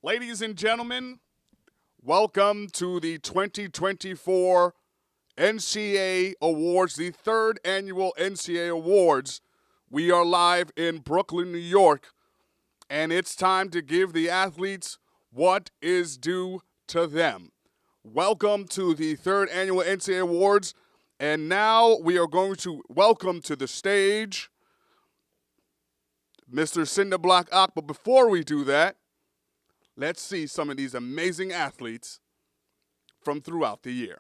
Ladies and gentlemen, welcome to the 2024 NCA Awards, the third annual NCA Awards. We are live in Brooklyn, New York, and it's time to give the athletes what is due to them. Welcome to the third annual NCA Awards, and now we are going to welcome to the stage Mr. Cinder Block Ock. But before we do that, let's see some of these amazing athletes from throughout the year.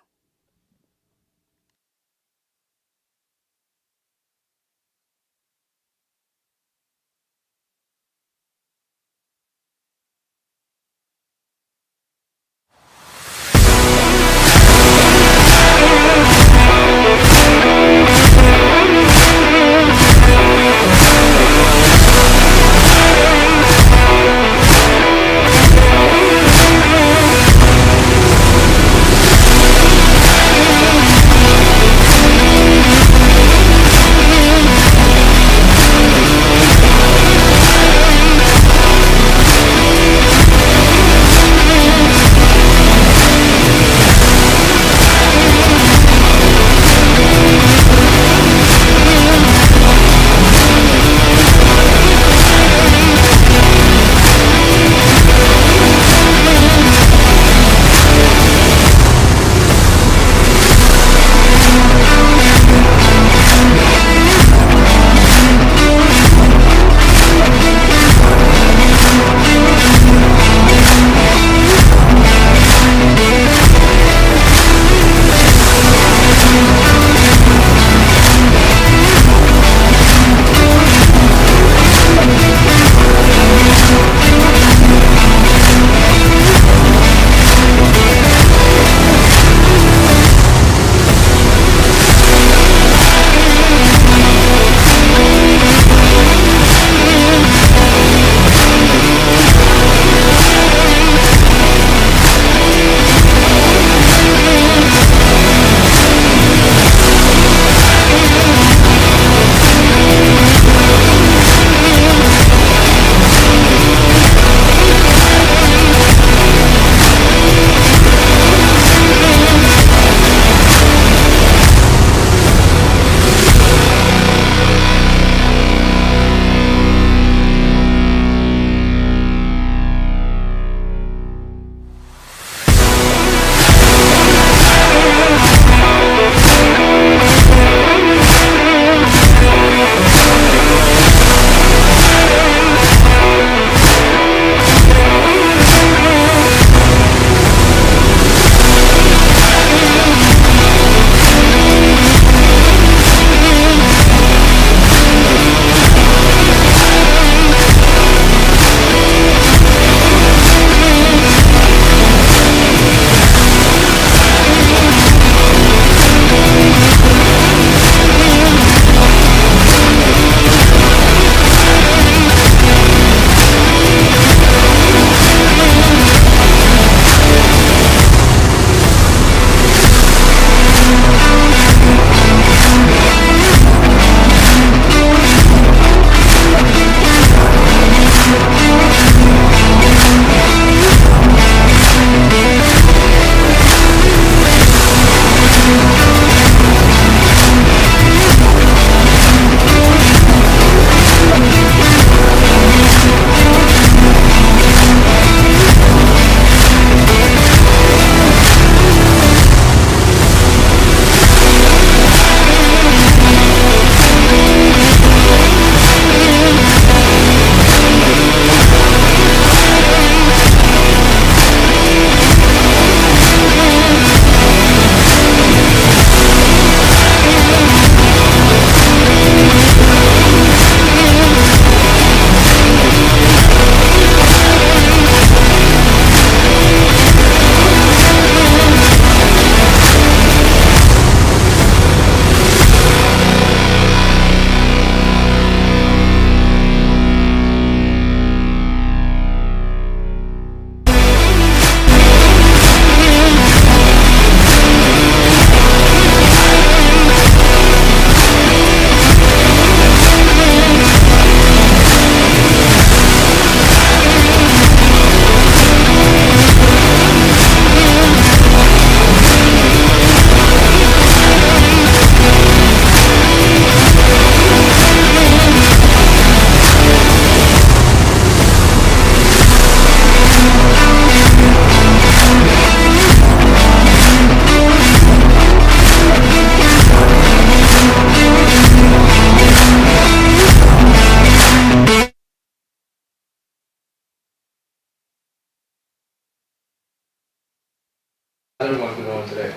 How's everyone doing today?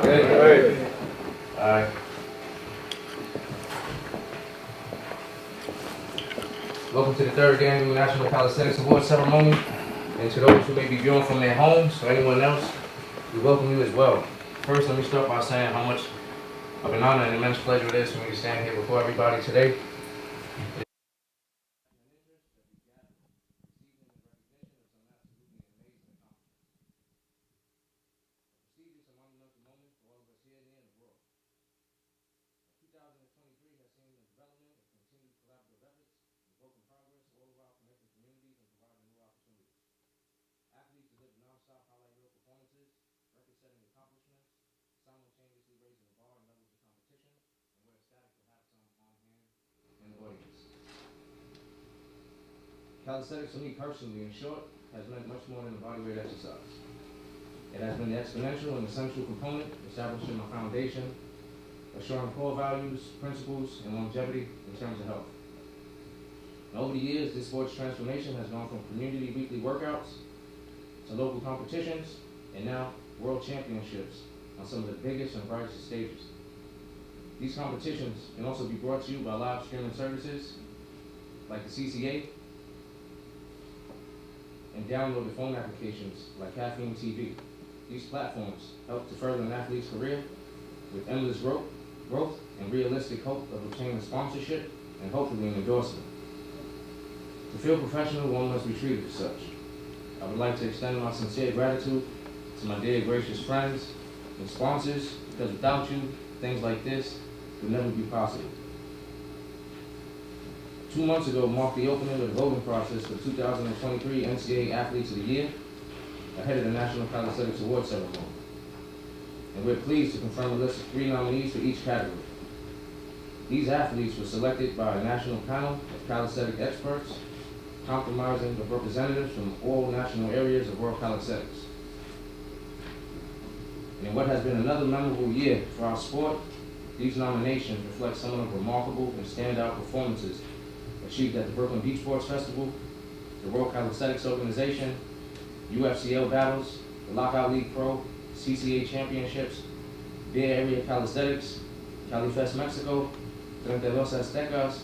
Good. All right. Welcome to the third annual National Calisthenics Awards ceremony. And to those who may be viewing from their homes or anyone else, we welcome you as well. First, let me start by saying how much of an honor and immense pleasure it is for me to stand here before everybody today. Calisthenics to me personally, in short, has meant much more than a bodyweight exercise. It has been the exponential and essential component, establishing my foundation, assuring core values, principles, and longevity in terms of health. And over the years, this sport's transformation has gone from community weekly workouts to local competitions, and now world championships on some of the biggest and brightest stages. These competitions can also be brought to you by live streaming services like the CCA, and downloaded phone applications like Caffeine TV. These platforms help to further an athlete's career with endless growth and realistic hope of obtaining sponsorship and hopefully an endorsement. To feel professional, one must be treated as such. I would like to extend my sincere gratitude to my dear gracious friends and sponsors, because without you, things like this would never be possible. 2 months ago marked the opening of the voting process for 2023 NCA Athletes of the Year ahead of the National Calisthenics Awards ceremony. And we're pleased to confirm a list of 3 nominees for each category. These athletes were selected by a national panel of calisthenic experts, comprising of representatives from all national areas of world calisthenics. And in what has been another memorable year for our sport, these nominations reflect some of the remarkable and standout performances achieved at the Brooklyn Beach Sports Festival, the World Calisthenics Organization, UFCL battles, the Lockout League Pro, CCA Championships, Bay Area Calisthenics, CaliFest Mexico, Treinta Dos Aztecas,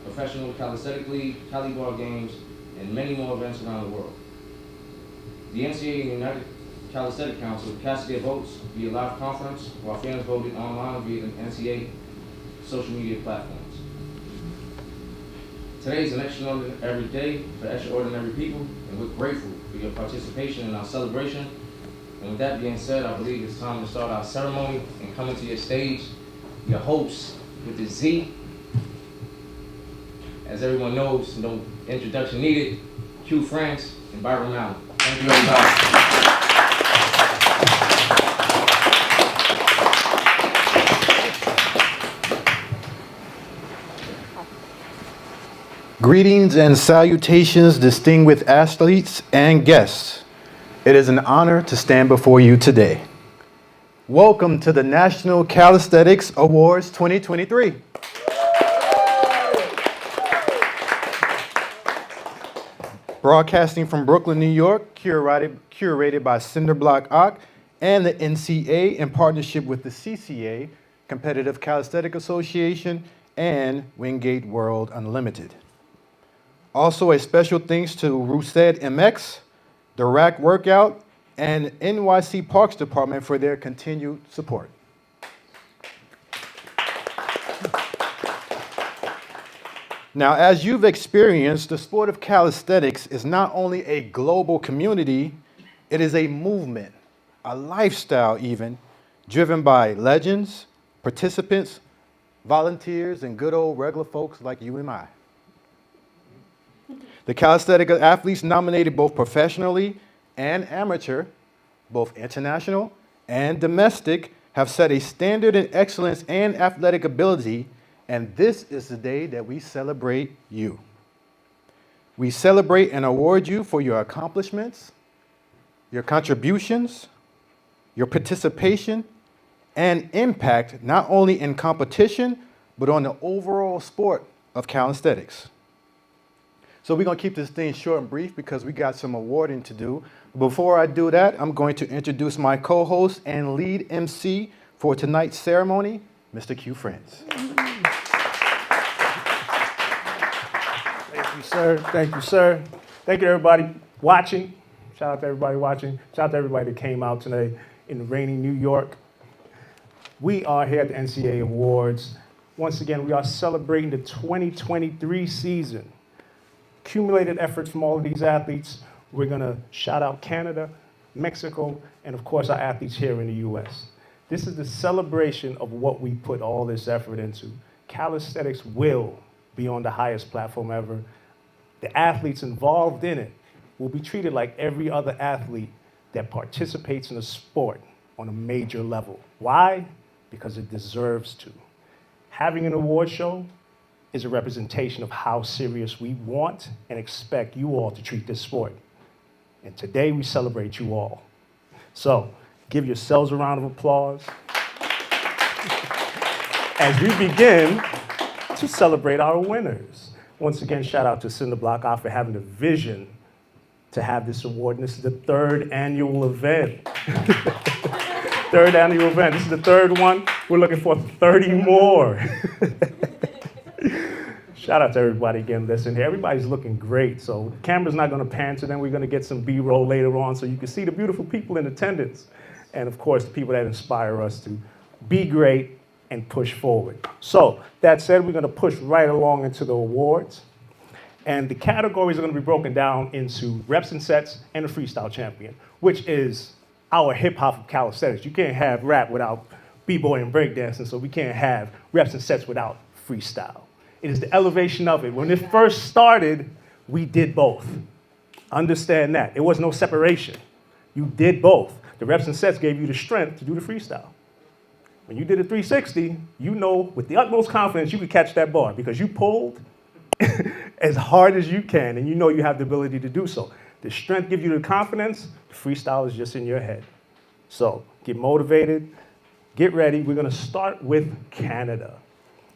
Professional Calisthenic League, Cali Bar Games, and many more events around the world. The NCA United Calisthenic Council cast their votes via live conference, while fans voted online via the NCA social media platforms. Today is an extraordinary day for extraordinary people, and we're grateful for your participation in our celebration. And with that being said, I believe it's time to start our ceremony and coming to your stage, your hosts with the Z. As everyone knows, no introduction needed, Hugh France and Byron Allen. Thank you, everybody. Greetings and salutations, distinguished athletes and guests. It is an honor to stand before you today. Welcome to the National Calisthenics Awards 2023. Broadcasting from Brooklyn, New York, curated by Cinderblock Ock and the NCA in partnership with the CCA, Competitive Calisthenics Association, and Wingate World Unlimited. Also, a special thanks to Rousset MX, the Rack Workout, and NYC Parks Department for their continued support. Now, as you've experienced, the sport of calisthenics is not only a global community, it is a movement, a lifestyle even, driven by legends, participants, volunteers, and good old regular folks like you and I. The calisthenic athletes nominated both professionally and amateur, both international and domestic, have set a standard in excellence and athletic ability, and this is the day that we celebrate you. We celebrate and award you for your accomplishments, your contributions, your participation, and impact not only in competition, but on the overall sport of calisthenics. So we're going to keep this thing short and brief because we got some awarding to do. Before I do that, I'm going to introduce my co-host and lead MC for tonight's ceremony, Mr. Q Friends. Thank you, sir. Thank you, sir. Thank you, everybody watching. Shout out to everybody watching. Shout out to everybody that came out today in the rainy New York. We are here at the NCA Awards. Once again, we are celebrating the 2023 season. Accumulated efforts from all of these athletes. We're going to shout out Canada, Mexico, and of course our athletes here in the U.S. This is the celebration of what we put all this effort into. Calisthenics will be on the highest platform ever. The athletes involved in it will be treated like every other athlete that participates in a sport on a major level. Why? Because it deserves to. Having an award show is a representation of how serious we want and expect you all to treat this sport. And today we celebrate you all. So give yourselves a round of applause as we begin to celebrate our winners. Once again, shout out to Cinder Block Out for having the vision to have this award. And this is the third annual event. Third annual event. This is the third one. We're looking for 30 more. Shout out to everybody again listening here. Everybody's looking great. So the camera's not going to pan to them. We're going to get some B-roll later on so you can see the beautiful people in attendance. And of course, the people that inspire us to be great and push forward. So that said, we're going to push right along into the awards. And the categories are going to be broken down into reps and sets and a freestyle champion, which is our hip-hop of calisthenics. You can't have rap without b-boy and breakdancing, so we can't have reps and sets without freestyle. It is the elevation of it. When it first started, we did both. Understand that. It was no separation. You did both. The reps and sets gave you the strength to do the freestyle. When you did a 360, you know with the utmost confidence you could catch that bar because you pulled as hard as you can, and you know you have the ability to do so. The strength gives you the confidence. The freestyle is just in your head. So get motivated. Get ready. We're going to start with Canada.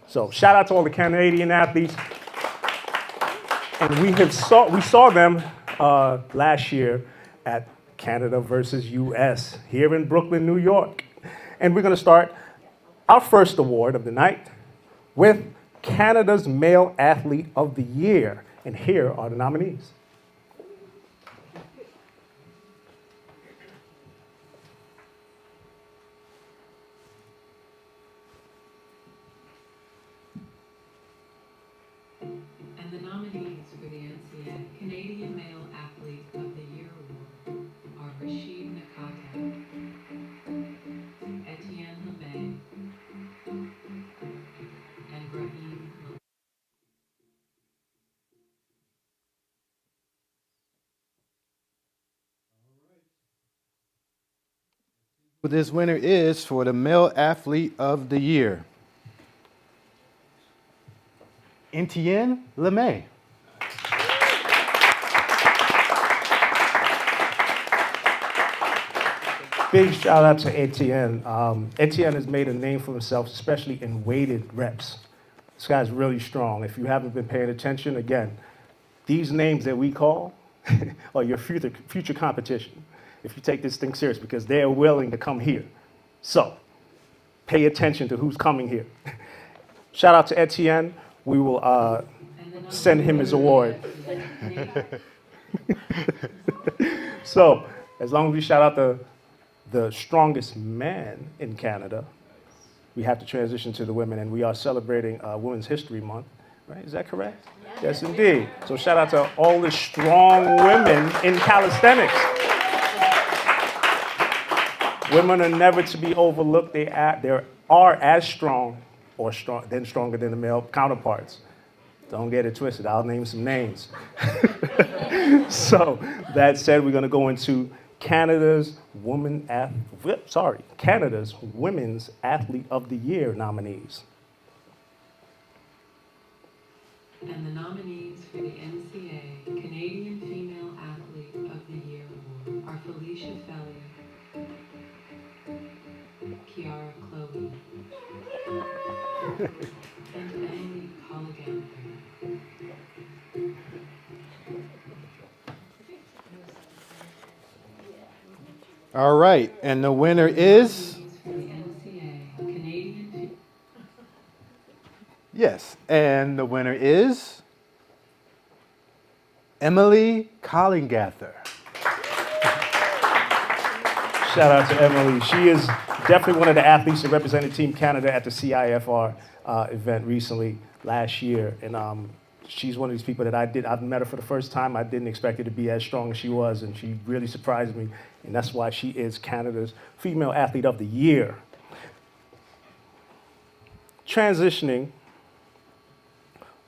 So shout out to all the Canadian athletes. And we saw them last year at Canada versus US here in Brooklyn, New York. And we're going to start our first award of the night with Canada's Male Athlete of the Year. And here are the nominees. And the nominees for the NCA Canadian Male Athlete of the Year Award are Rashid Nakata, Etienne Lemay, and Brahim. Who this winner is for the Male Athlete of the Year. Etienne Lemay. Big shout out to Etienne. Etienne has made a name for himself, especially in weighted reps. This guy's really strong. If you haven't been paying attention, again, these names that we call are your future competition if you take this thing serious because they're willing to come here. So pay attention to who's coming here. Shout out to Etienne. We will send him his award. So as long as we shout out the strongest man in Canada, we have to transition to the women, and we are celebrating Women's History Month, right? Is that correct? Yes, indeed. So shout out to all the strong women in calisthenics. Women are never to be overlooked. They are as strong or stronger than the male counterparts. Don't get it twisted. I'll name some names. So that said, we're going to go into Canada's Women's Athlete of the Year nominees. And the nominees for the NCA Canadian Female Athlete of the Year Award are Felicia Fellier, Kiara Chloe, and Emily Colligan. All right, and the winner is, Nominees for the NCA Canadian. yes, and the winner is Emily Collingather. Shout out to Emily. She is definitely one of the athletes that represented Team Canada at the CIFR event recently, last year. And she's one of these people that I've met her for the first time. I didn't expect her to be as strong as she was, and she really surprised me. And that's why she is Canada's Female Athlete of the Year. Transitioning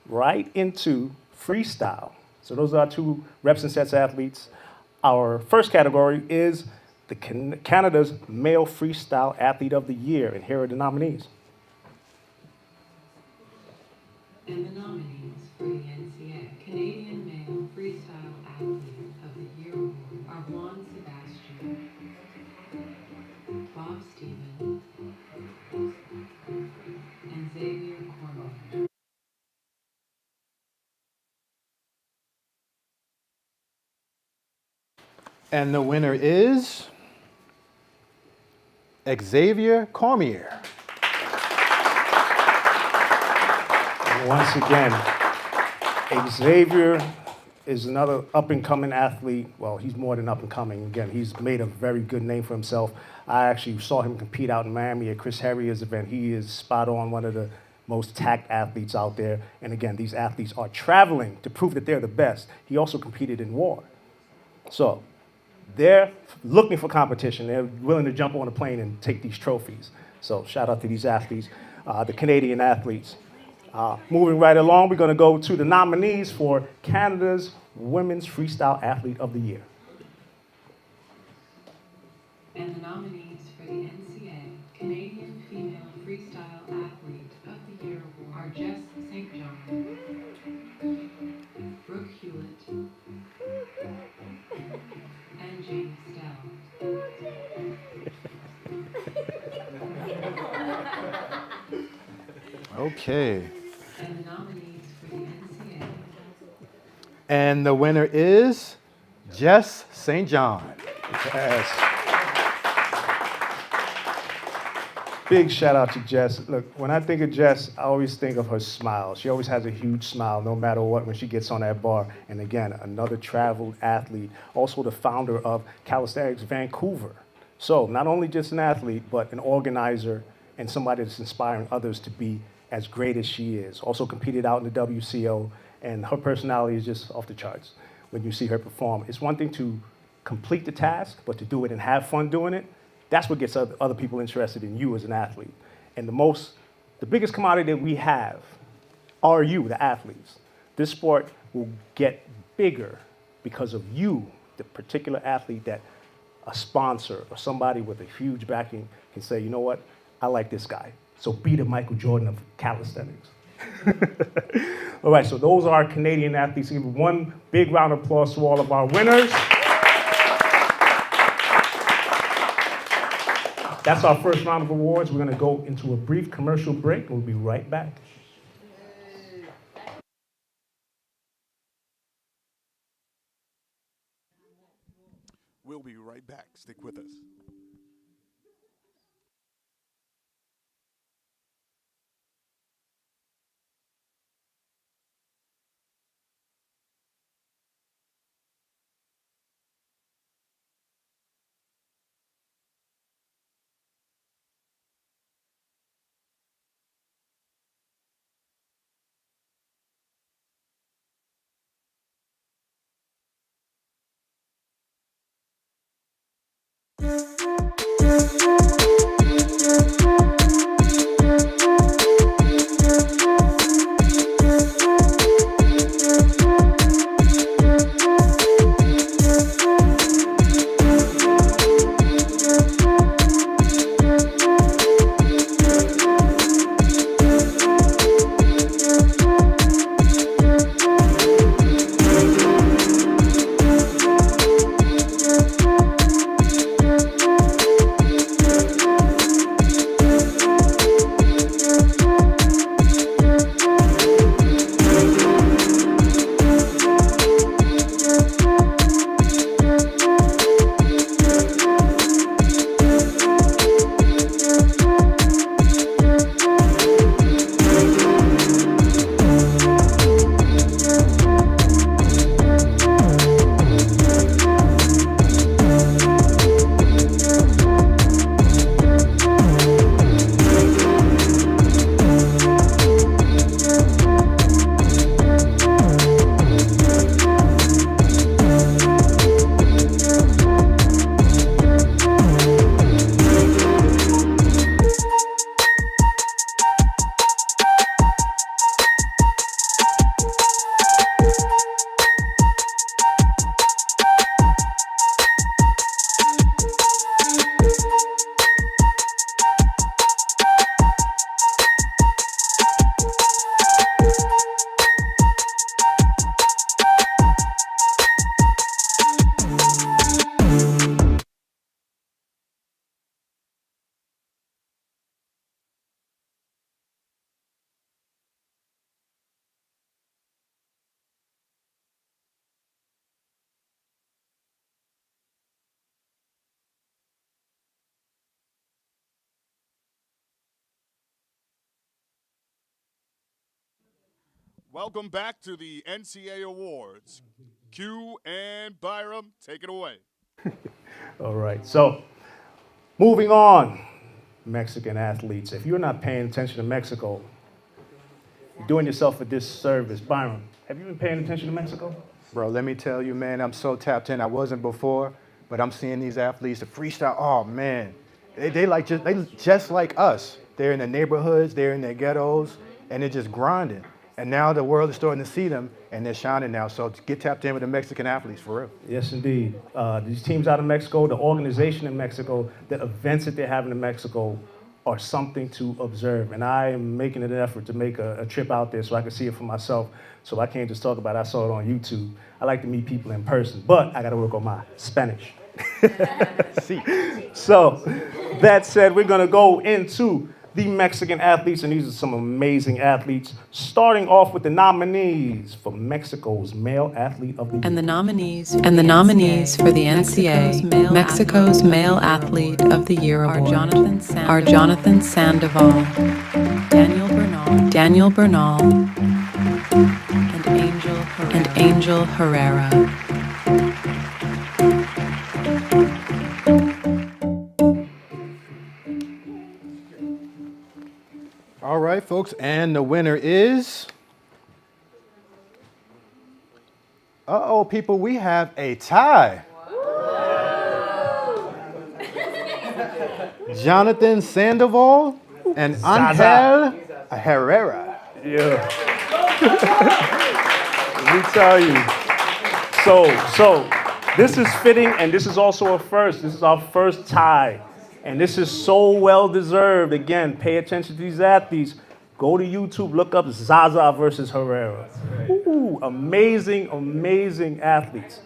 right into freestyle. So those are our two reps and sets athletes. Our first category is the Canada's Male Freestyle Athlete of the Year, and here are the nominees. And the nominees for the NCA Canadian Male Freestyle Athlete of the Year Award are Juan Sebastian, Bob Stephen, and Xavier Cormier. And the winner is Xavier Cormier. Once again, Xavier is another up-and-coming athlete. Well, he's more than up-and-coming. Again, he's made a very good name for himself. I actually saw him compete out in Miami at Chris Harrier's event. He is spot on, one of the most tacked athletes out there. And again, these athletes are traveling to prove that they're the best. He also competed in war. So they're looking for competition. They're willing to jump on a plane and take these trophies. So shout out to these athletes, the Canadian athletes. Moving right along, we're going to go to the nominees for Canada's Women's Freestyle Athlete of the Year. And the nominees for the NCA Canadian Female Freestyle Athlete of the Year Award are Jess St. John, Brooke Hewitt, and Jane Stell. Okay. And the nominees for the NCA And the winner is Jess St. John. Yes. Big shout out to Jess. Look, when I think of Jess, I always think of her smile. She always has a huge smile no matter what when she gets on that bar. And again, another traveled athlete, also the founder of Calisthenics Vancouver. So not only just an athlete, but an organizer and somebody that's inspiring others to be as great as she is. Also competed out in the WCO, and her personality is just off the charts when you see her perform. It's one thing to complete the task, but to do it and have fun doing it, that's what gets other people interested in you as an athlete. And the biggest commodity that we have are you, the athletes. This sport will get bigger because of you, the particular athlete that a sponsor or somebody with a huge backing can say, you know what, I like this guy. So be the Michael Jordan of calisthenics. All right, so those are our Canadian athletes. Give one big round of applause to all of our winners. That's our first round of awards. We're going to go into a brief commercial break, and we'll be right back. We'll be right back. Stick with us. Welcome back to the NCA Awards. Q and Byram, take it away. All right, so moving on, Mexican athletes. If you're not paying attention to Mexico, you're doing yourself a disservice. Byron, have you been paying attention to Mexico? Bro, let me tell you, man, I'm so tapped in. I wasn't before, but I'm seeing these athletes, the freestyle. Oh man, they just like us. They're in the neighborhoods, they're in their ghettos, and they're just grinding. And now the world is starting to see them, and they're shining now. So get tapped in with the Mexican athletes, for real. Yes, indeed. These teams out of Mexico, the organization in Mexico, the events that they're having in Mexico are something to observe. And I am making an effort to make a trip out there so I can see it for myself. So I can't just talk about it. I saw it on YouTube. I like to meet people in person, but I got to work on my Spanish. So that said, we're going to go into the Mexican athletes, and these are some amazing athletes, starting off with the nominees for Mexico's Male Athlete of the Year. And the nominees for the NCA Mexico's Male Athlete of the Year Award are Jonathan Sandoval, Daniel Bernal, and Angel Herrera. All right, folks, and the winner is... Uh-oh, people, we have a tie. Jonathan Sandoval and Angel Herrera. Yeah. Let me tell you. So this is fitting, and this is also a first. This is our first tie. And this is so well deserved. Again, pay attention to these athletes. Go to YouTube, look up Zaza versus Herrera. Ooh, amazing, amazing athletes.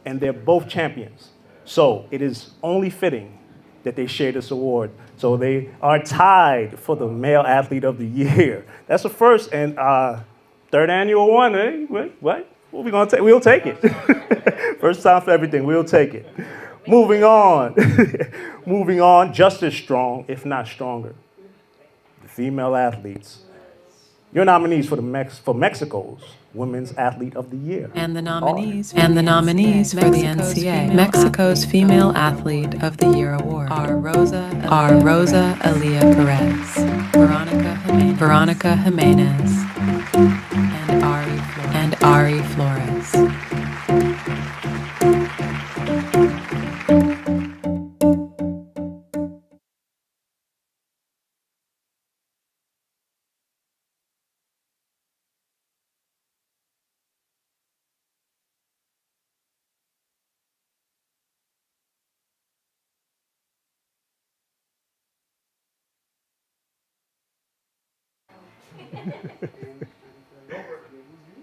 And they're both champions. So it is only fitting that they share this award. So they are tied for the Male Athlete of the Year. That's the first and third annual one, eh? What are we gonna take? We'll take it. First time for everything, we'll take it. Moving on. Moving on, just as strong, if not stronger. The female athletes. Your nominees for Mexico's Women's Athlete of the Year. And the nominees for the NCA Mexico's Female Athlete of the Year Award are Rosa Elia Perez, Veronica Jimenez, and Ari Flores.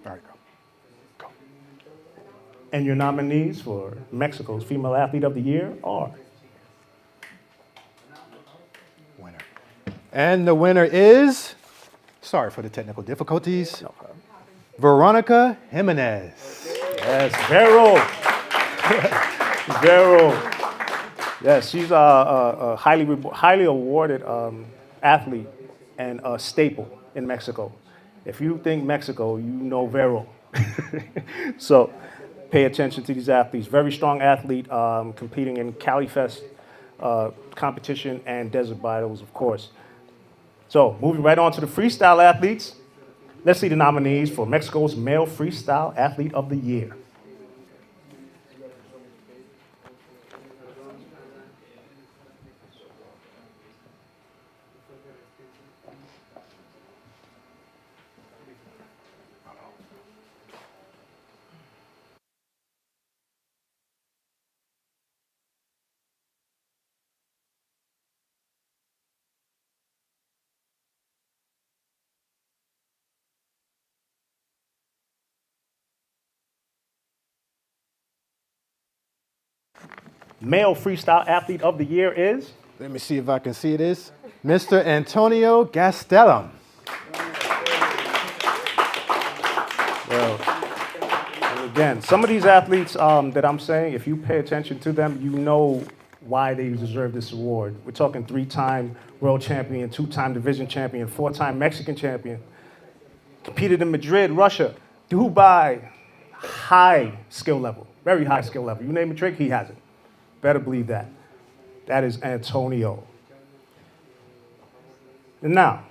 All right, go. And your nominees for Mexico's Female Athlete of the Year are? Winner. And the winner is... Sorry for the technical difficulties. No problem. Veronica Jimenez. Yes, Vero. Vero. Yes, she's a highly awarded athlete and a staple in Mexico. If you think Mexico, you know Vero. So pay attention to these athletes. Very strong athlete, competing in Cali Fest competition and desert battles, of course. So moving right on to the freestyle athletes. Let's see the nominees for Mexico's Male Freestyle Athlete of the Year. Male Freestyle Athlete of the Year is? Let me see if I can see this. Mr. Antonio Gastelum. Well, and again, some of these athletes that I'm saying, if you pay attention to them, you know why they deserve this award. We're talking 3-time world champion, 2-time division champion, 4-time Mexican champion. competed in Madrid, Russia, Dubai, high skill level, very high skill level. You name a trick, he has it. Better believe that. That is Antonio. And now,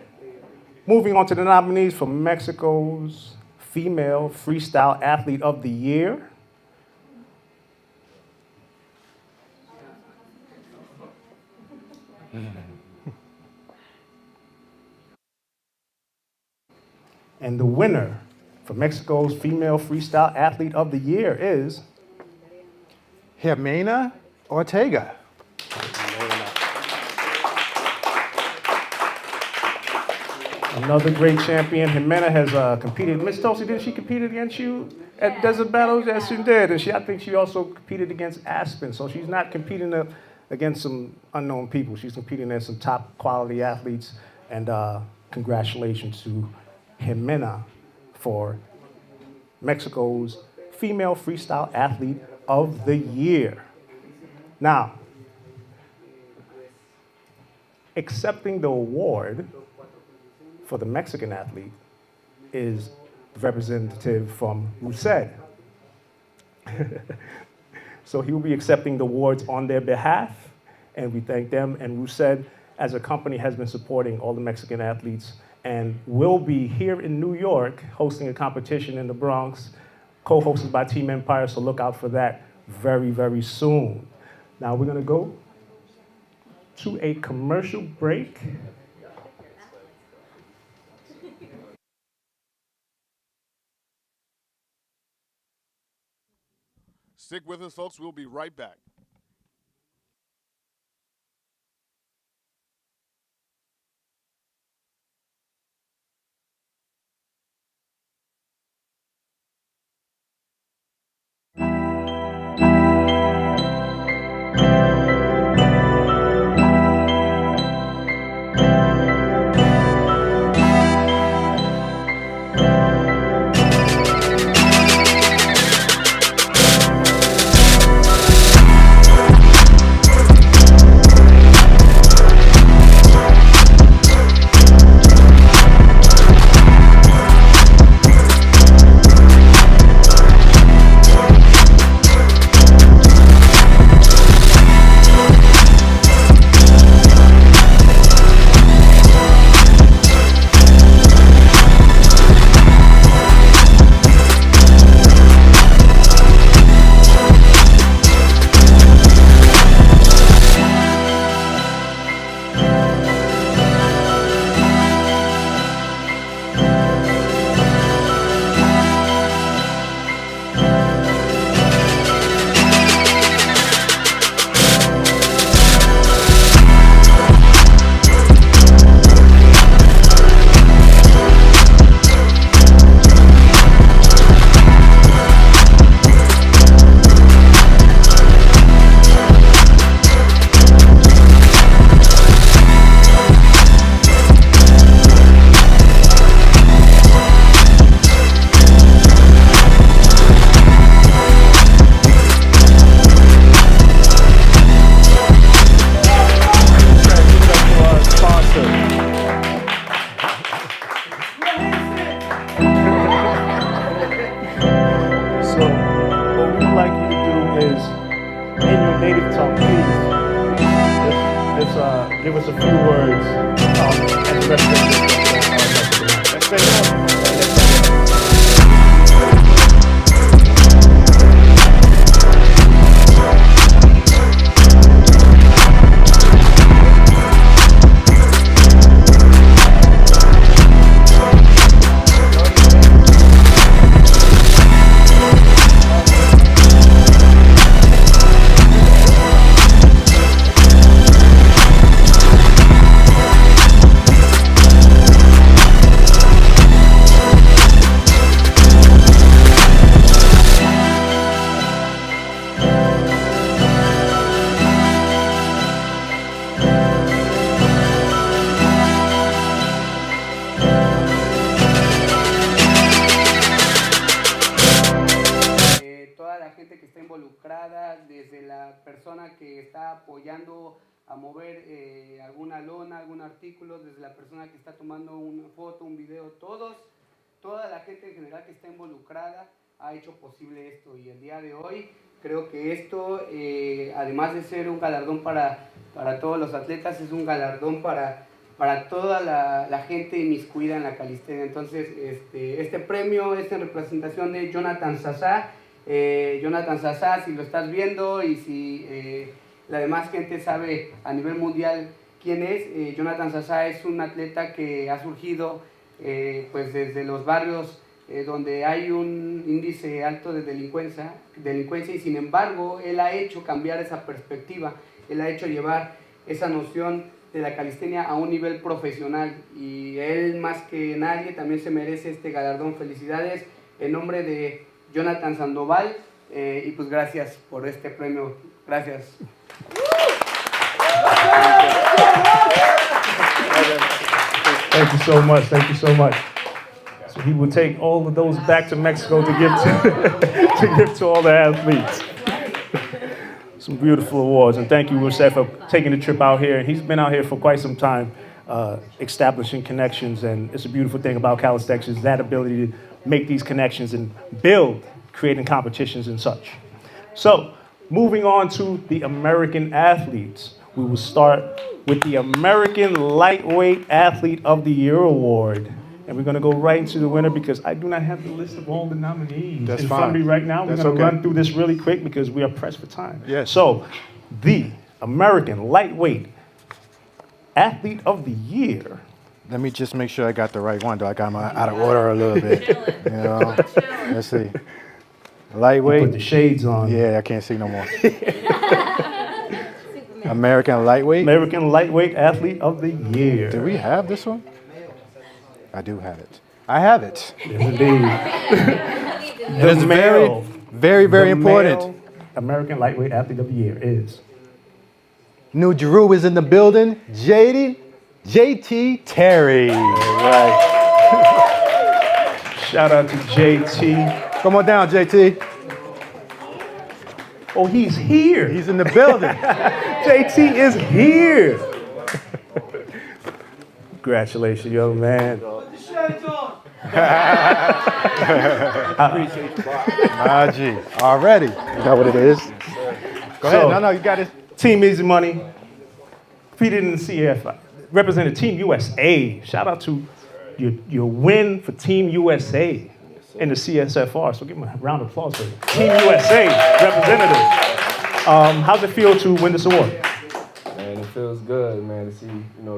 moving on to the nominees for Mexico's Female Freestyle Athlete of the Year. And the winner for Mexico's Female Freestyle Athlete of the Year is Jimena Ortega. another great champion. Jimena has competed. Miss Tulsi, didn't she compete against you at Desert Battles? Yes, she did. And I think she also competed against Aspen. So she's not competing against some unknown people. She's competing against some top quality athletes. And congratulations to Jimena for Mexico's Female Freestyle Athlete of the Year. Now, accepting the award for the Mexican athlete is the representative from Rused. So he will be accepting the awards on their behalf, and we thank them. And Rused, as a company, has been supporting all the Mexican athletes and will be here in New York hosting a competition in the Bronx, co-hosted by Team Empire, so look out for that very, very soon. Now we're gonna go to a commercial break. Stick with us, folks. We'll be right back. Give us a few words as a representative of Mexico. Let's say desde la persona que está apoyando a mover alguna lona, algún artículo, desde la persona que está tomando una foto, un video, todos toda la gente en general que está involucrada ha hecho posible esto. Y el día de hoy creo que esto, además de ser un galardón para todos los atletas, es un galardón para toda la gente inmiscuida en la calistenia. Entonces, este premio es en representación de Jonathan Sasá. Jonathan Sasá, si lo estás viendo y si la demás gente sabe a nivel mundial quién es, Jonathan Sasá es un atleta que ha surgido pues desde los barrios donde hay un índice alto de delincuencia y sin embargo él ha hecho cambiar esa perspectiva, él ha hecho llevar esa noción de la calistenia a un nivel profesional y él más que nadie también se merece este galardón. Felicidades en nombre de Jonathan Sandoval y pues gracias por este premio, gracias. Thank you so much. Thank you so much. So he will take all of those back to Mexico to give to, to give to all the athletes. Some beautiful awards. And thank you, Rousset, for taking the trip out here. He's been out here for quite some time, establishing connections. And it's a beautiful thing about calisthenics is that ability to make these connections and build, creating competitions and such. So moving on to the American athletes. We will start with the American Lightweight Athlete of the Year Award. And we're going to go right into the winner because I do not have the list of all the nominees That's in front of me fine. right now. We're That's going to okay. run through this really quick because we are pressed for time. Yes. So, the American Lightweight Athlete of the Year. Let me just make sure I got the right one, though. I got my out of order a little bit. You know, let's see. Put the Lightweight. shades on. Yeah, I can't see no more. American lightweight. American Lightweight Athlete of the Year. Do we have this one? I do have it. I have it. Yes, indeed. It is very, very, very the important. male American Lightweight Athlete of the Year is New Drew is in the building. JT Terry. All right. shout out to JT. Come on down, JT. Oh, he's here. He's in the building. JT is here. Congratulations, young man. Gee, already. Is that what it is? Go ahead. No, you got it. Team Easy Money, defeated in the CF, represented Team USA. Shout out to your win for Team USA in the CSFR. So give him a round of applause for it. Team USA representative. How's it feel to win this award? Man, it feels good, man, to see,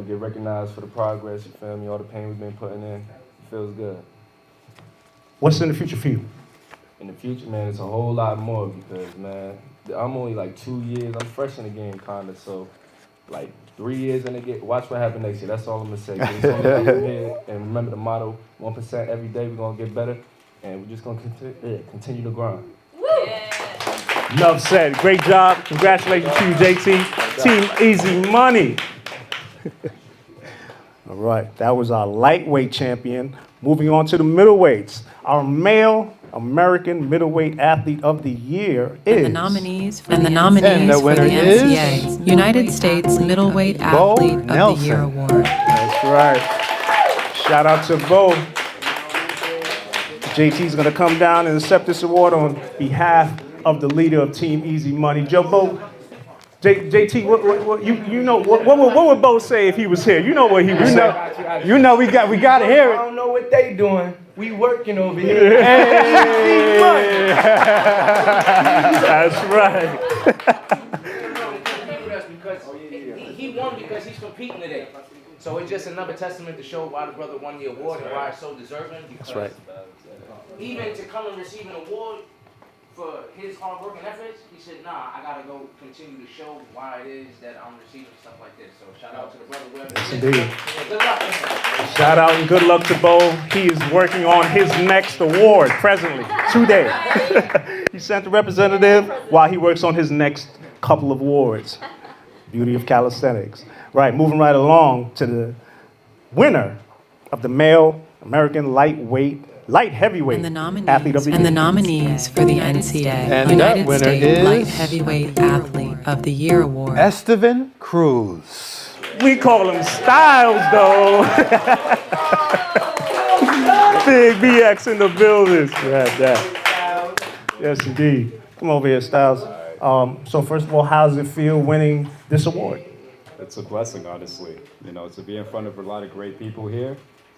get recognized for the progress, you feel me, all the pain we've been putting in. It feels good. What's in the future for you? In the future, man, it's a whole lot more because, man, I'm only like 2 years, I'm fresh in the game, kinda, so like 3 years in the game, watch what happens next year, that's all I'm gonna say. It's gonna be from here, and remember the motto, 1% every day, we're gonna get better, and we're just gonna continue to grind. Enough said. Great job. Congratulations to you, JT. Team Easy Money. All right, that was our lightweight champion. Moving on to the middleweights. Our male American Middleweight Athlete of the Year is... And the nominees for And the the winner is NCA United States Middleweight Bo Athlete of the Nelson. Year Award. That's right. Shout out to Bo. JT's going to come down and accept this award on behalf of the leader of Team Easy Money. Joe Bo, JT, what would Bo say if he was here? You know what he would say. You know we got to hear I it. don't know what they doing. We working over here. That's right. He won because he's competing today. So it's just another testament to show why the brother won the award and why it's so deserving. That's right. Even to come and receive an award for his hard work and efforts, he said, nah, I gotta go continue to show why it is that I'm receiving stuff like this. So shout out to the brother, whoever it is. Indeed. Yeah, good luck. Shout out and good luck to Bo. He is working on his next award presently, today. He sent the representative while he works on his next couple of awards. Beauty of calisthenics. Right, moving right along to the winner of the male American light heavyweight And the nominees, athlete of the year. and the nominees for the NCA And United that winner States is- Light Heavyweight Athlete of the Year Award. Estevan Cruz. We call him Styles, though. Big BX in the building. Yeah. Yes, indeed. Come over here, Styles. So first of all, how does it feel winning this award? It's a blessing, honestly. You know, to be in front of a lot of great people here,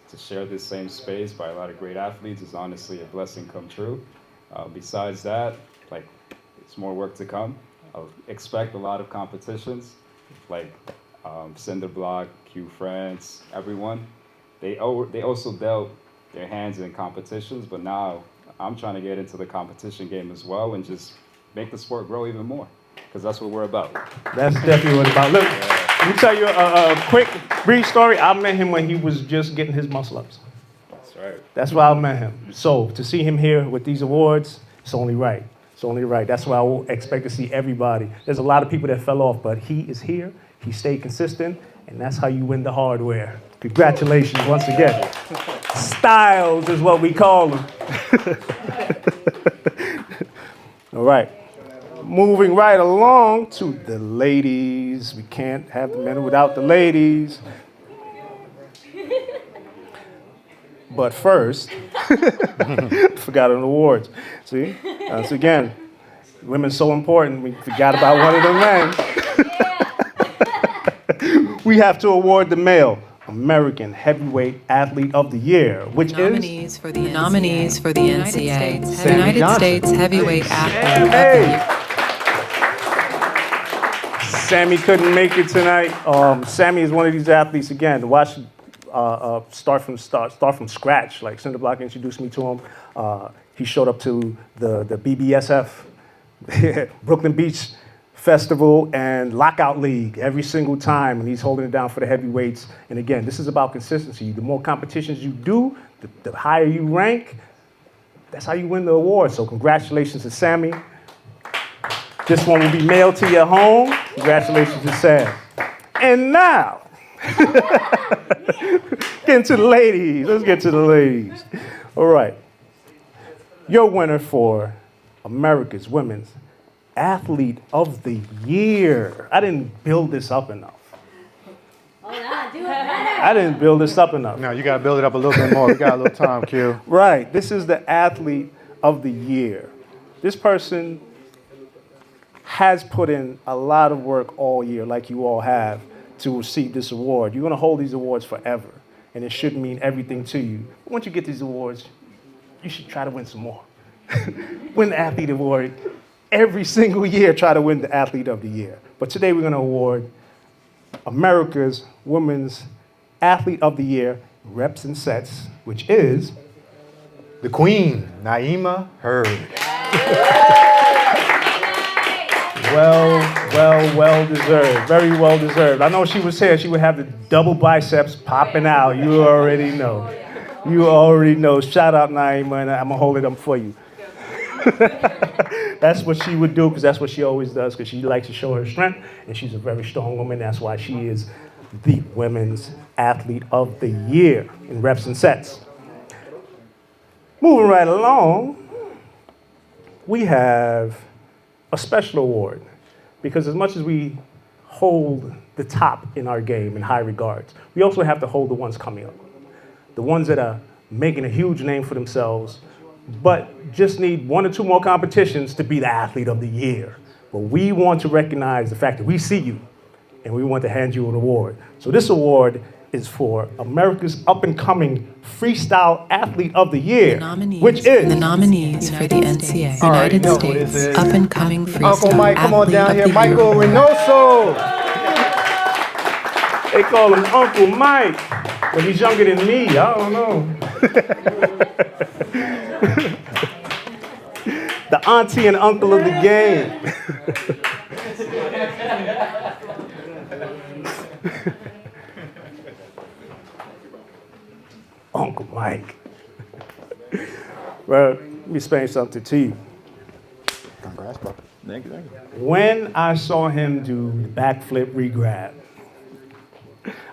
to share this same space by a lot of great athletes is honestly a blessing come true. Besides that, like, it's more work to come. I expect a lot of competitions, like Cinder Block, Q France, everyone. They also dealt their hands in competitions, but now I'm trying to get into the competition game as well and just make the sport grow even more, because that's what we're about. That's definitely what it's about. Look, let me tell you a quick, brief story. I met him when he was just getting his muscle ups. That's right. That's why I met him. So to see him here with these awards, it's only right. It's only right. That's why I will expect to see everybody. There's a lot of people that fell off, but he is here. He stayed consistent, and that's how you win the hardware. Congratulations once again. Styles is what we call him. All right. Moving right along to the ladies. We can't have the men without the ladies. But first, forgot an awards. See? Once again, women's so important, we forgot about one of the men. We have to award the male American Heavyweight Athlete of the Year, which Nominees for the NCA. Sammy United Johnson. States Heavyweight Athlete of the Year. Sammy couldn't make it tonight. Sammy is one of these athletes, again, watch start from scratch. Like Cinder Block introduced me to him. He showed up to the BBSF, Brooklyn Beach Festival and Lockout League every single time, and he's holding it down for the heavyweights. And again, this is about consistency. The more competitions you do, the higher you rank, that's how you win the award. So congratulations to Sammy. This one will be mailed to your home. Congratulations to Sam. And now, get to the ladies. Let's get to the ladies. All right. Your winner for America's Women's Athlete of the Year. I didn't build this up enough. I didn't build this up enough. No, you got to build it up a little bit more. We got a little time, Q. Right. This is the Athlete of the Year. This person has put in a lot of work all year, like you all have, to receive this award. You're going to hold these awards forever, and it should mean everything to you. But once you get these awards, you should try to win some more. Win the Athlete Award. Every single year, try to win the Athlete of the Year. But today we're going to award America's Women's Athlete of the Year, reps and sets, which is The Queen, Naima Hurd. Well deserved. Very well deserved. I know she was here, she would have the double biceps popping out. You already know. You already know. Shout out Naima, and I'm going to hold it up for you. That's what she would do, because that's what she always does, because she likes to show her strength, and she's a very strong woman. That's why she is the Women's Athlete of the Year in reps and sets. Moving right along, we have a special award, because as much as we hold the top in our game in high regards, we also have to hold the ones coming up, the ones that are making a huge name for themselves, but just need one or two more competitions to be the Athlete of the Year. But we want to recognize the fact that we see you, and we want to hand you an award. So this award is for America's up-and-coming Freestyle Athlete of the Year, which is... The nominees for the NCA. All right, United you know who this States is. Up-and-Coming Freestyle Uncle Mike, come on Athlete down of here. the Michael Year. Reynoso. They call him Uncle Mike, but he's younger than me. I don't know. The auntie and uncle of the game. Uncle Mike. Well, let me explain something to you. Congrats, bro. Thank you. When I saw him do the backflip regrab,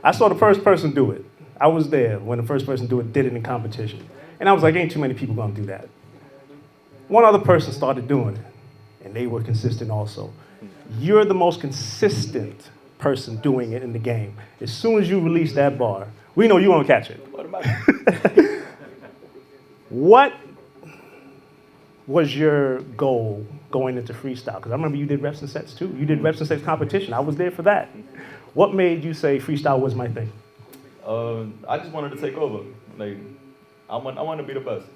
I saw the first person do it. I was there when the first person did it in competition. And I was like, ain't too many people gonna do that. One other person started doing it, and they were consistent also. You're the most consistent person doing it in the game. As soon as you release that bar, we know you won't catch it. What was your goal going into freestyle? Because I remember you did reps and sets too. You did reps and sets competition. I was there for that. What made you say freestyle was my thing? I just wanted to take over. Like, I want to be the best.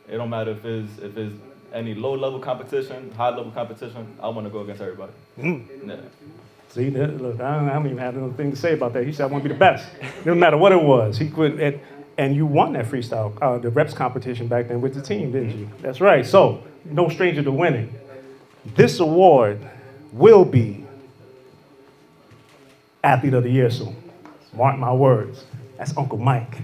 It don't matter if it's any low level competition, high level competition. I want to go against everybody. Yeah. See, look, I don't even have anything to say about that. He said, I want to be the best. It didn't matter what it was. He could, and you won that freestyle, the reps competition back then with the team, didn't you? That's right. So, no stranger to winning. This award will be Athlete of the Year soon. Mark my words. That's Uncle Mike.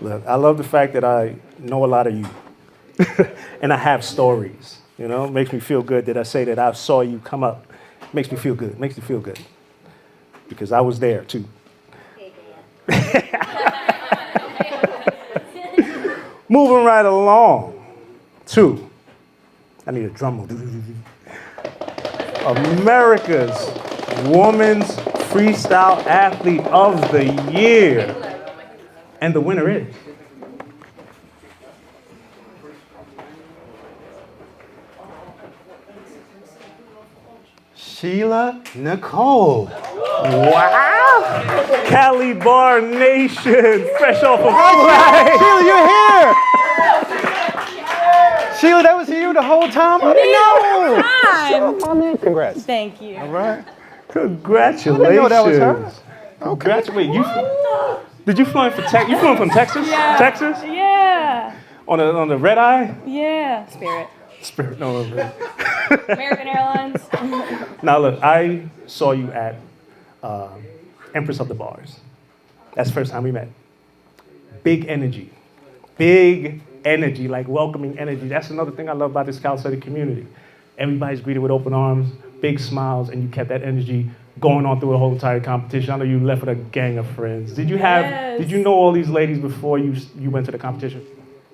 Look, I love the fact that I know a lot of you. And I have stories, you know? It makes me feel good that I say that I saw you come up. Makes me feel good, makes me feel good. Because I was there too. Moving right along to, I need a drum roll. America's Women's Freestyle Athlete of the Year. And the winner is Sheila Nicole. Wow! Cali Bar Nation, fresh off of flight. Sheila, you're here. Sheila, that was you the whole time? No. Congrats. Thank you. All right. Congratulations. I didn't know that was her. Congratulations. Did you fly from Texas? You flew from Texas? Yeah. Texas? Yeah. On the red eye? Yeah. Spirit. No. American Airlines. Now look, I saw you at Empress of the Bars. That's the first time we met. Big energy, like welcoming energy. That's another thing I love about this Cal City community. Everybody's greeted with open arms, big smiles, and you kept that energy going on through the whole entire competition. I know you left with a gang of friends. Did you know all these ladies before you went to the competition?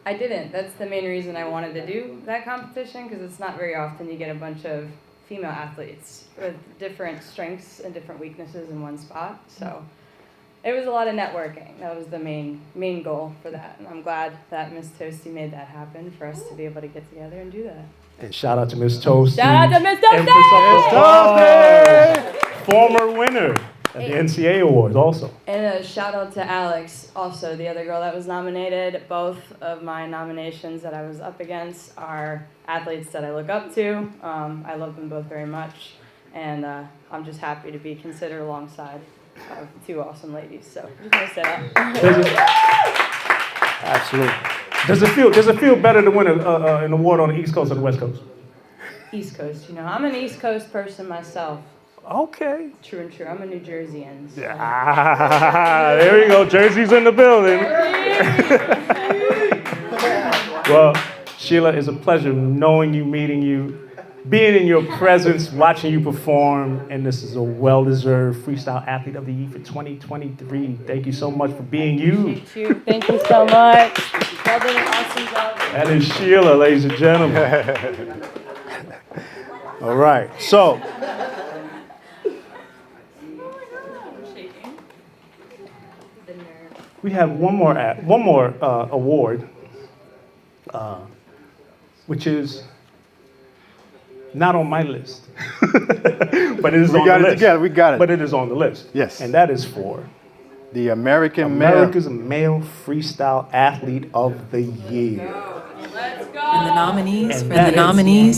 I didn't. That's the main reason I wanted to do that competition, because it's not very often you get a bunch of female athletes with different strengths and different weaknesses in one spot. So it was a lot of networking. That was the main goal for that. And I'm glad that Miss Toasty made that happen for us to be able to get together and do that. And shout out to Miss Toasty. Shout out to Miss Toasty! Former winner at the NCA Awards also. And a shout out to Alex, also the other girl that was nominated. Both of my nominations that I was up against are athletes that I look up to. I love them both very much. And I'm just happy to be considered alongside two awesome ladies. So just want to say that. Absolutely. Does it feel better to win an award on the East Coast or the West Coast? East Coast, I'm an East Coast person myself. Okay. True and true. I'm a New Jerseyan. So. There we go. Jersey's in the building. Well, Sheila, it's a pleasure knowing you, meeting you, being in your presence, watching you perform, and this is a well-deserved Freestyle Athlete of the Year for 2023. Thank you so much for being you. Appreciate you. Thank you so much. Y'all did an awesome job. That is Sheila, ladies and gentlemen. All right, so. We have one more award, which is not on my list, but it is on the list. We got it together. We got it. But it is on the list. Yes. And that is for the America's Male Freestyle Athlete of the Year. And the nominees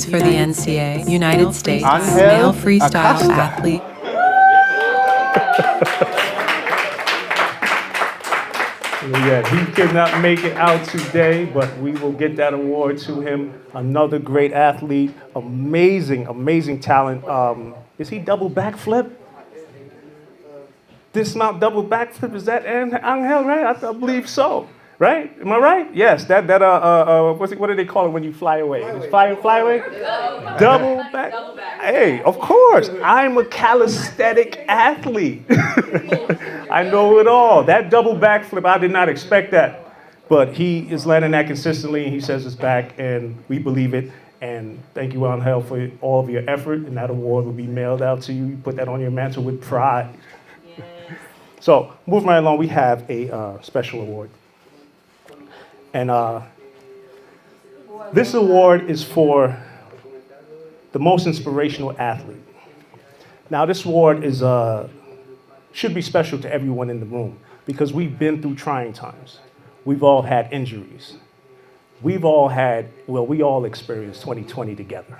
for the NCA United States Male Freestyle Athlete. Yeah, he could not make it out today, but we will get that award to him. Another great athlete, amazing talent. Is he double backflip? Dismount double backflip, is that Angel, right? I believe so, right? Am I right? Yes, what do they call it when you fly away? Fly away? Double back. Hey, of course, I'm a calisthenic athlete. I know it all. That double backflip, I did not expect that. But he is landing that consistently, and he says it's back, and we believe it. And thank you, Angel, for all of your effort, and that award will be mailed out to you. You put that on your mantle with pride. Yes. So moving right along, we have a special award. And this award is for the most inspirational athlete. Now, this award is should be special to everyone in the room because we've been through trying times. We've all had injuries. We all experienced 2020 together.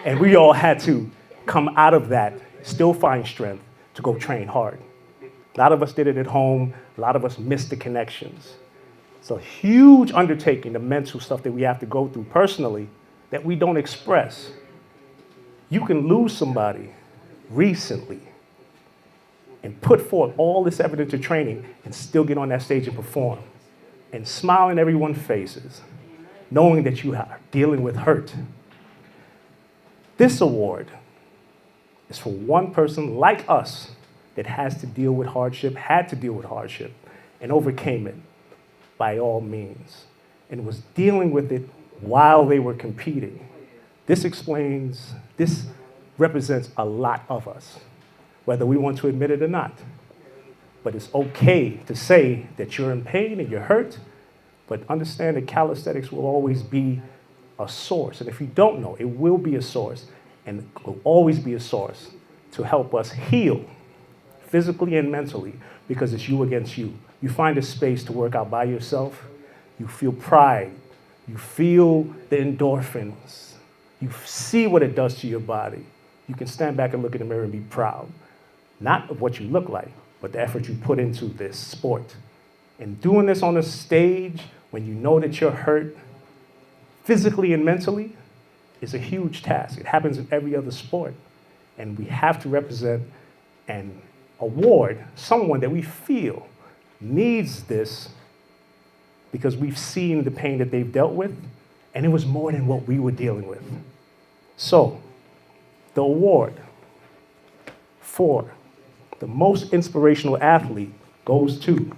And we all had to come out of that, still find strength to go train hard. A lot of us did it at home. A lot of us missed the connections. It's a huge undertaking, the mental stuff that we have to go through personally that we don't express. You can lose somebody recently and put forth all this effort into training and still get on that stage and perform and smile in everyone's faces, knowing that you are dealing with hurt. This award is for one person like us that had to deal with hardship, and overcame it by all means, and was dealing with it while they were competing. This represents a lot of us, whether we want to admit it or not. But it's okay to say that you're in pain and you're hurt, but understand that calisthenics will always be a source. And if you don't know, it will be a source, and it will always be a source to help us heal physically and mentally, because it's you against you. You find a space to work out by yourself. You feel pride. You feel the endorphins. You see what it does to your body. You can stand back and look in the mirror and be proud, not of what you look like, but the effort you put into this sport. And doing this on a stage when you know that you're hurt physically and mentally is a huge task. It happens in every other sport. And we have to represent and award someone that we feel needs this because we've seen the pain that they've dealt with, and it was more than what we were dealing with. So, the award for the most inspirational athlete goes to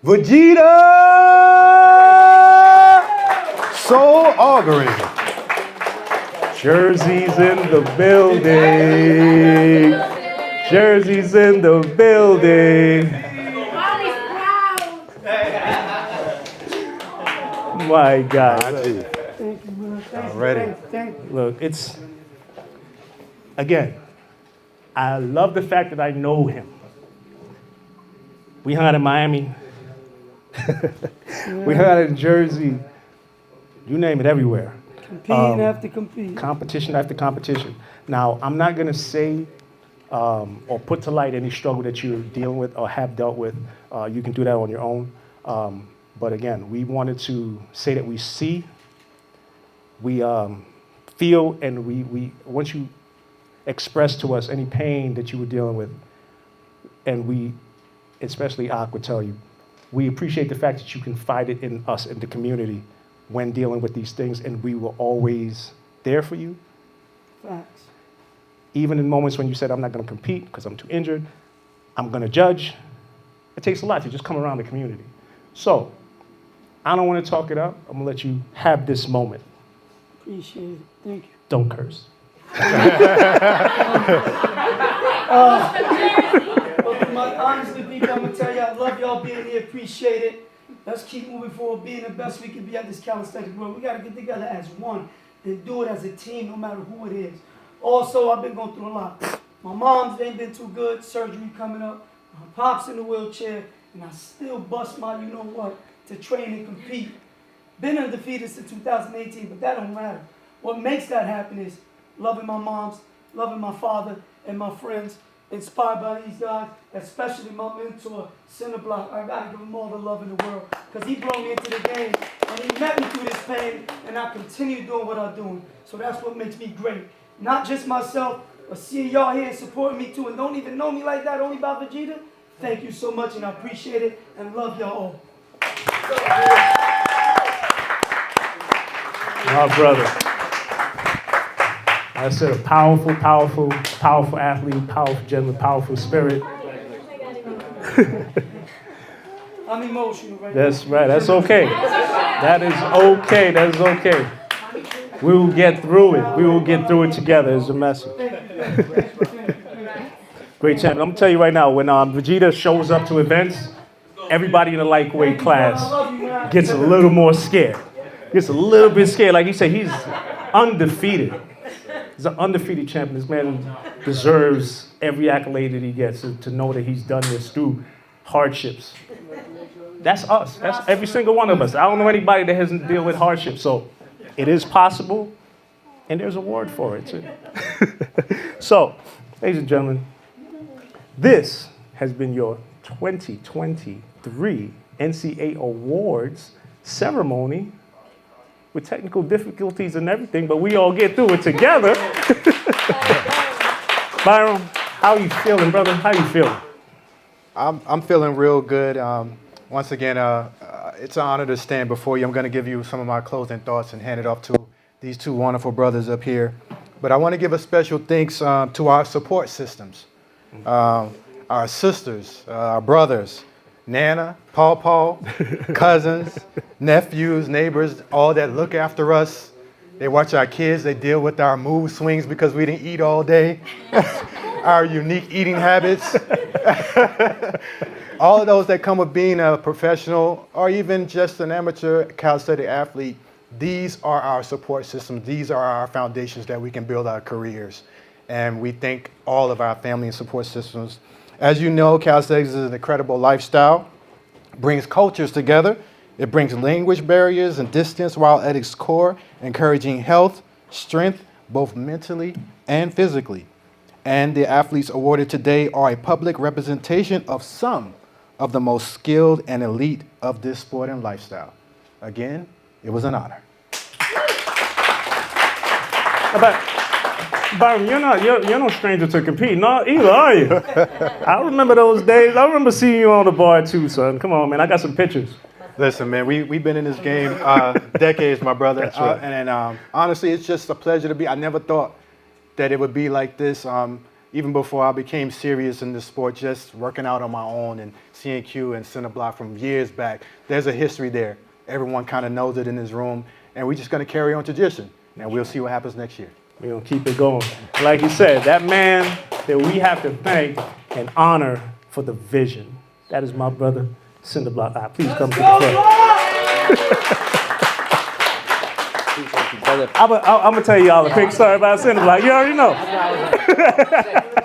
Vegeta Soul Augury. Jersey's in the building. Jersey's in the building. My God. Already. Look, it's, again, I love the fact that I know him. We hung out in Miami. We hung out in Jersey. You name it, everywhere. Compete after compete. Competition after competition. Now, I'm not going to say or put to light any struggle that you're dealing with or have dealt with. You can do that on your own. But again, we wanted to say that we see, we feel, and we once you express to us any pain that you were dealing with, and we, especially I would tell you, we appreciate the fact that you confide it in us, in the community, when dealing with these things, and we were always there for you. Facts. Even in moments when you said, I'm not going to compete because I'm too injured, I'm going to judge. It takes a lot to just come around the community. So, I don't want to talk it up. I'm going to let you have this moment. Appreciate it. Thank you. Don't curse. Honestly, people, I'm going to tell you, I love y'all being here. Appreciate it. Let's keep moving forward, being the best we can be at this calisthenics world. We got to get together as one and do it as a team, no matter who it is. Also, I've been going through a lot. My mom's ain't been too good, surgery coming up. My pop's in a wheelchair, and I still bust my you-know-what to train and compete. Been undefeated since 2018, but that don't matter. What makes that happen is loving my moms, loving my father, and my friends, inspired by these guys, especially my mentor, Cinderblock. I gotta give him all the love in the world, because he brought me into the game, and he met me through this pain, and I continue doing what I'm doing. So that's what makes me great. Not just myself, but seeing y'all here and supporting me too, and don't even know me like that, only by Vegeta. Thank you so much, and I appreciate it, and love y'all all. My brother. I said a powerful, powerful, powerful athlete, powerful gentleman, powerful spirit. I'm emotional right now. That's right. That's okay. That is okay. That is okay. We will get through it. We will get through it together is the message. Great champion. I'm going to tell you right now, when Vegeta shows up to events, everybody in the lightweight class gets a little more scared. Gets a little bit scared. Like you said, he's undefeated. He's an undefeated champion. This man deserves every accolade that he gets to know that he's done this through hardships. That's us. That's every single one of us. I don't know anybody that hasn't dealt with hardships. So it is possible, and there's a word for it too. So, ladies and gentlemen, this has been your 2023 NCA Awards ceremony with technical difficulties and everything, but we all get through it together. Byron, how you feeling, brother? How you feeling? I'm feeling real good. Once again, it's an honor to stand before you. I'm going to give you some of my closing thoughts and hand it off to these two wonderful brothers up here. But I want to give a special thanks to our support systems, our sisters, our brothers, Nana, Paw, cousins, nephews, neighbors, all that look after us. They watch our kids. They deal with our mood swings because we didn't eat all day, our unique eating habits. All of those that come with being a professional or even just an amateur calisthenic athlete, these are our support systems. These are our foundations that we can build our careers. And we thank all of our family and support systems. As you know, calisthenics is an incredible lifestyle. It brings cultures together. It brings language barriers and distance while at its core, encouraging health, strength, both mentally and physically. And the athletes awarded today are a public representation of some of the most skilled and elite of this sport and lifestyle. Again, it was an honor. Byron, you're no stranger to compete, not either, are you? I remember those days. I remember seeing you on the bar too, son. Come on, man. I got some pictures. Listen, man, we've been in this game decades, my brother. That's right. And honestly, it's just a pleasure to be. I never thought that it would be like this. Even before I became serious in this sport, just working out on my own and seeing Q and Center Block from years back, there's a history there. Everyone kind of knows it in this room, and we're just going to carry on tradition, and we'll see what happens next year. We're going to keep it going. Like you said, that man that we have to thank and honor for the vision. That is my brother, Cinder Block. Please come to the front. I'm going to tell you all a quick story about Cinder Block. You already know.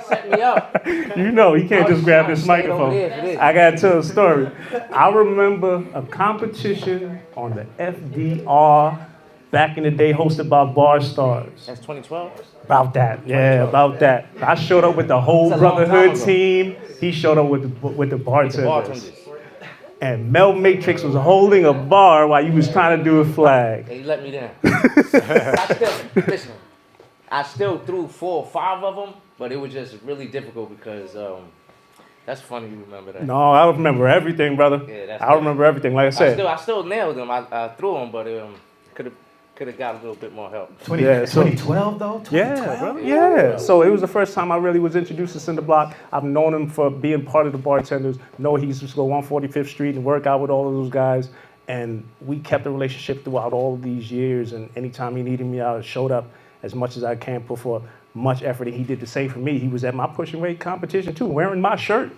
Set me up. You know, he can't just grab this microphone. I got to tell a story. I remember a competition on the FDR back in the day hosted by Bar Stars. That's 2012? About that, yeah, about that. I showed up with the whole Brotherhood team. He showed up with the bartenders. And Mel Matrix was holding a bar while you was trying to do a flag. And he let me down. I still threw 4 or 5 of them, but it was just really difficult because that's funny you remember that. No, I remember everything, brother. Yeah, I remember everything. Like I said, I still nailed them. I threw them, but could have got a little bit more help. 2012 though? 2012? Yeah, brother. Yeah. So it was the first time I really was introduced to Cinder Block. I've known him for being part of the bartenders. Know he used to go 145th Street and work out with all of those guys. And we kept a relationship throughout all of these years. And anytime he needed me, I showed up as much as I can, put forth much effort. And he did the same for me. He was at my pushing weight competition too, wearing my shirt.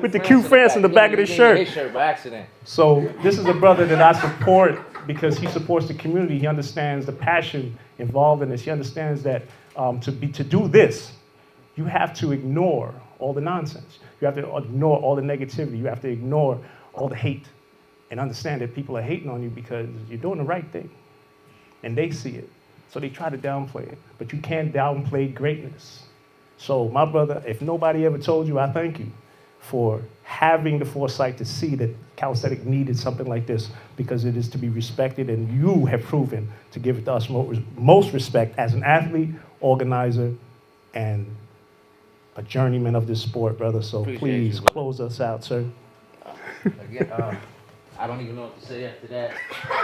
With the Q France in the back of his shirt. His shirt by accident. So this is a brother that I support because he supports the community. He understands the passion involved in this. He understands that to do this, you have to ignore all the nonsense. You have to ignore all the negativity. You have to ignore all the hate and understand that people are hating on you because you're doing the right thing. And they see it. So they try to downplay it. But you can't downplay greatness. So my brother, if nobody ever told you, I thank you for having the foresight to see that calisthenics needed something like this because it is to be respected, and you have proven to give it to us most respect as an athlete, organizer, and a journeyman of this sport, brother. So please close us out, sir. Again, I don't even know what to say after that.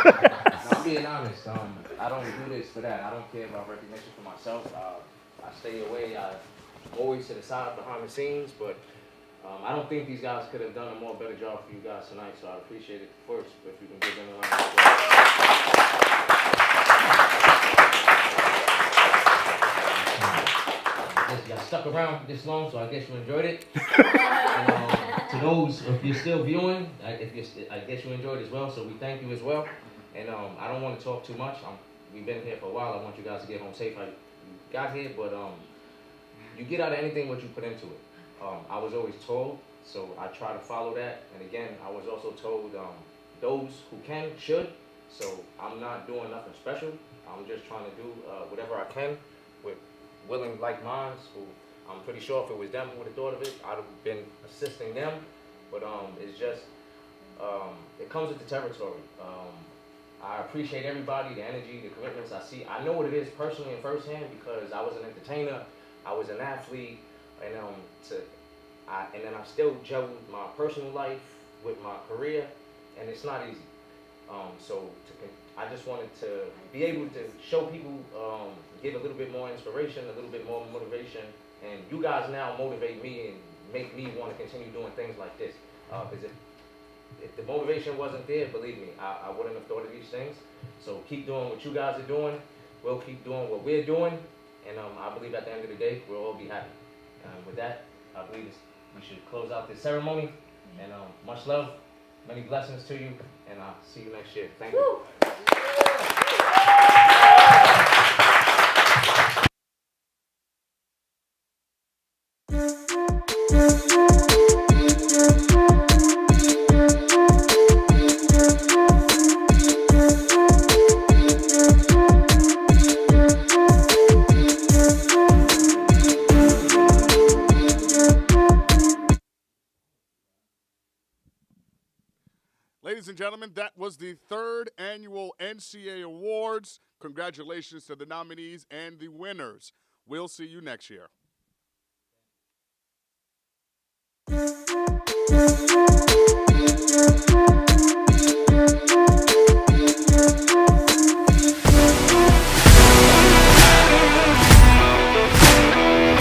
No, I'm being honest. I don't do this for that. I don't care about recognition for myself. I stay away. I'm always to the side behind the scenes, but I don't think these guys could have done a more better job for you guys tonight, so I'd appreciate it first if you can give them a round of applause. I guess y'all stuck around this long, so I guess you enjoyed it. And, to those, if you're still viewing, I guess you enjoyed as well, so we thank you as well. And I don't want to talk too much. We've been here for a while. I want you guys to get home safe. You got here, but you get out of anything what you put into it. I was always told, so I try to follow that. And again, I was also told those who can should. So I'm not doing nothing special. I'm just trying to do whatever I can with willing like minds. Who I'm pretty sure if it was them who would have thought of it, I'd have been assisting them. But it's just it comes with the territory. I appreciate everybody, the energy, the commitments I see. I know what it is personally and firsthand because I was an entertainer, I was an athlete, and then I still juggled my personal life with my career, and it's not easy. I just wanted to be able to show people, give a little bit more inspiration, a little bit more motivation, and you guys now motivate me and make me want to continue doing things like this. Because if the motivation wasn't there, believe me, I wouldn't have thought of these things. So keep doing what you guys are doing. We'll keep doing what we're doing, and I believe at the end of the day, we'll all be happy. With that, I believe we should close out this ceremony. And much love, many blessings to you, and I'll see you next year. Thank you. Ladies and gentlemen, that was the third annual NCA Awards. Congratulations to the nominees and the winners. We'll see you next year.